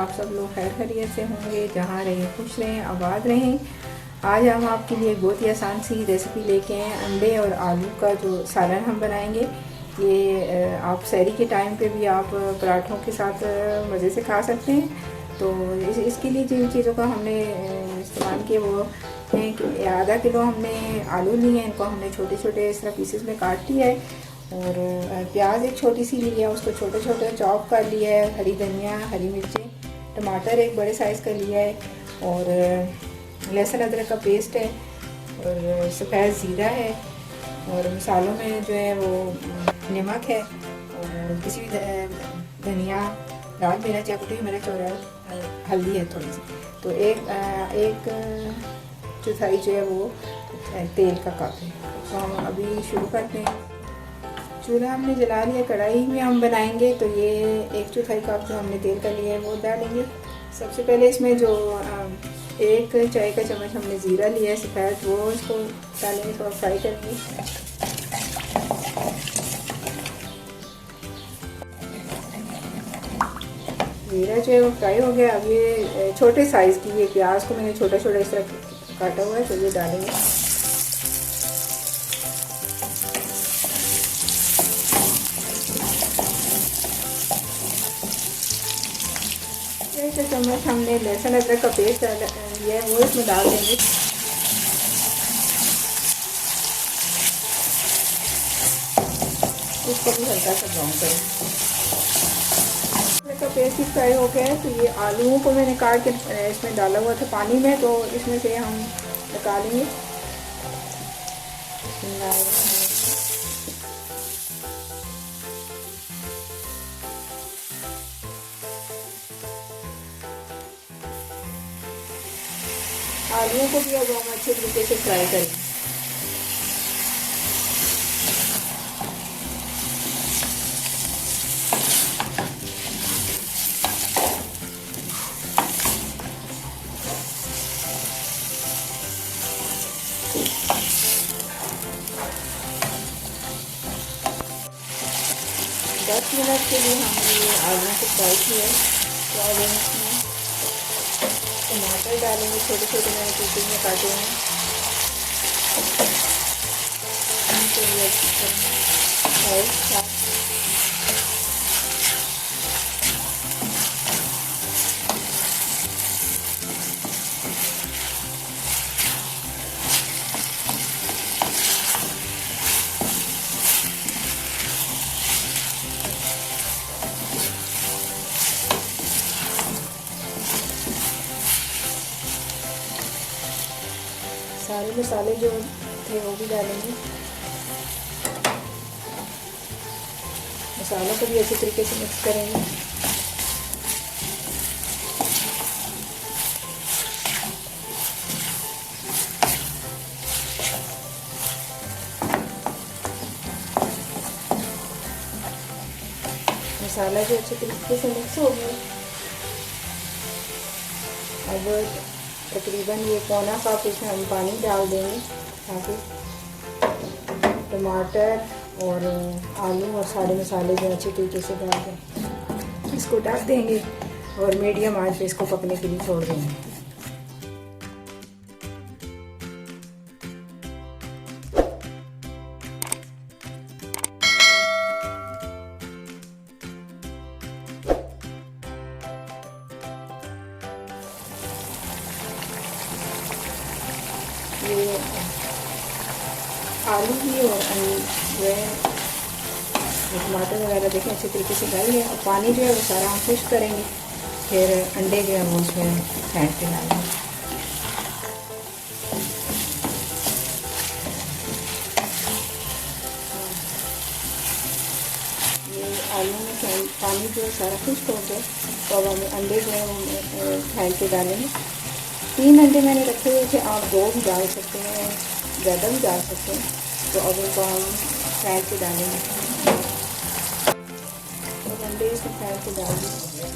आप सब लोग खैर खैरियत से होंगे, जहाँ रहें खुश रहें, आबाद रहें। आज हम आपके लिए बहुत ही आसान सी रेसिपी लेके आए हैं। अंडे और आलू का जो सालन हम बनाएंगे। ये आप सहरी के टाइम पे भी आप पराठों के साथ मज़े से खा सकते हैं। तो इसके लिए जिन चीज़ों का हमने इस्तेमाल किया वो हैं कि आधा किलो हमने आलू लिए हैं, इनको हमने छोटे छोटे इस तरह पीसेस में काट लिया है। और प्याज एक छोटी सी ली है, उसको छोटे छोटे चॉप कर लिया है। हरी धनिया, हरी मिर्चें, टमाटर एक बड़े साइज़ का लिया है, और लहसुन अदरक का पेस्ट है, और सफ़ेद ज़ीरा है, और मसालों में जो है वो नमक है, और किसी भी धनिया, लाल मिर्च या कुटी मिर्च, और हल्दी है थोड़ी सी। तो एक चौथाई जो है वो तेल का कप है। तो हम अभी शुरू करते हैं। चूल्हा हमने जला लिया, कढ़ाई में हम बनाएंगे। तो ये एक चौथाई कप जो हमने तेल का लिया है वो डालेंगे। सबसे पहले इसमें जो एक चाय का चम्मच हमने ज़ीरा लिया है सफ़ेद, वो इसको डालेंगे, थोड़ा फ्राई करेंगे। ज़ीरा जो है वो फ्राई हो गया। अब ये छोटे साइज़ की ये प्याज को मैंने छोटा छोटा इस तरह काटा हुआ है, तो ये डालेंगे। एक चम्मच हमने लहसुन अदरक का पेस्ट लिया है, वो इसमें डाल देंगे। इसको भी हल्का सा ब्राउन करें। का पेस्ट भी फ्राई हो गया है। तो ये आलूओं को मैंने काट के इसमें डाला हुआ था पानी में, तो इसमें से हम निकालेंगे। आलूओं को भी अब हम अच्छे तरीके से फ्राई करें। दस मिनट के लिए हमने ये आलू को फ्राई किया है। तो अब इसमें टमाटर डालेंगे, छोटे छोटे मैंने पीसेस में काटे हैं। सारे मसाले जो थे वो भी डालेंगे। मसालों को भी अच्छी तरीके से मिक्स करेंगे। मसाला जो अच्छे तरीके से मिक्स हो गया। अब तकरीबन ये पौना कप इसमें हम पानी डाल देंगे, ताकि टमाटर और आलू और सारे मसाले जो अच्छे तरीके से डाल दें। इसको ढक देंगे और मीडियम आंच पे इसको पकने के लिए छोड़ देंगे। ये आलू भी और जो है टमाटर वगैरह देखें अच्छे तरीके से डाल लिया। और पानी जो है वो सारा हम खुश्क करेंगे, फिर अंडे जो है वो उसमें फेंट के डालेंगे। ये आलू में पानी जो है सारा खुश्क हो गया। तो अब हम अंडे जो है वो फेंट के डालेंगे। 3 अंडे मैंने रखे हुए थे, आप 2 भी डाल सकते हैं, ज़्यादा भी डाल सकते हैं। तो अब इनको हम फेंट के डालेंगे। तो अंडे इसमें फेंट के डाल देंगे।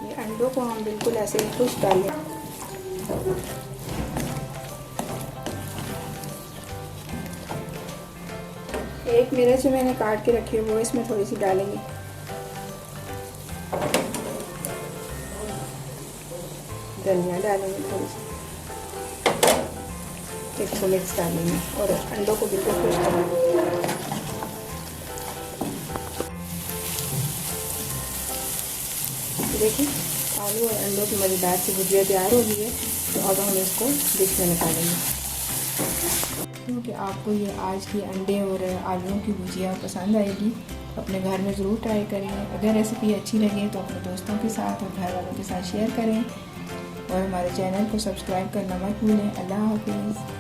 ये अंडों को हम बिल्कुल ऐसे खुश डालें। एक मिर्च मैंने काट के रखी है, वो इसमें थोड़ी सी डालेंगे। धनिया डालेंगे थोड़ी सी, इसको मिक्स डालेंगे और अंडों को बिल्कुल क्रश करेंगे। देखिए आलू और अंडों की मज़ेदार सी भुजिया तैयार हो गई है। तो अब हम इसको डिश में निकालेंगे। क्योंकि आपको ये आज की अंडे और आलूओं की भुजिया पसंद आएगी, अपने घर में ज़रूर ट्राई करें। अगर रेसिपी अच्छी लगे तो अपने दोस्तों के साथ और घर वालों के साथ शेयर करें और हमारे चैनल को सब्सक्राइब करना मत भूलें। अल्लाह हाफिज़।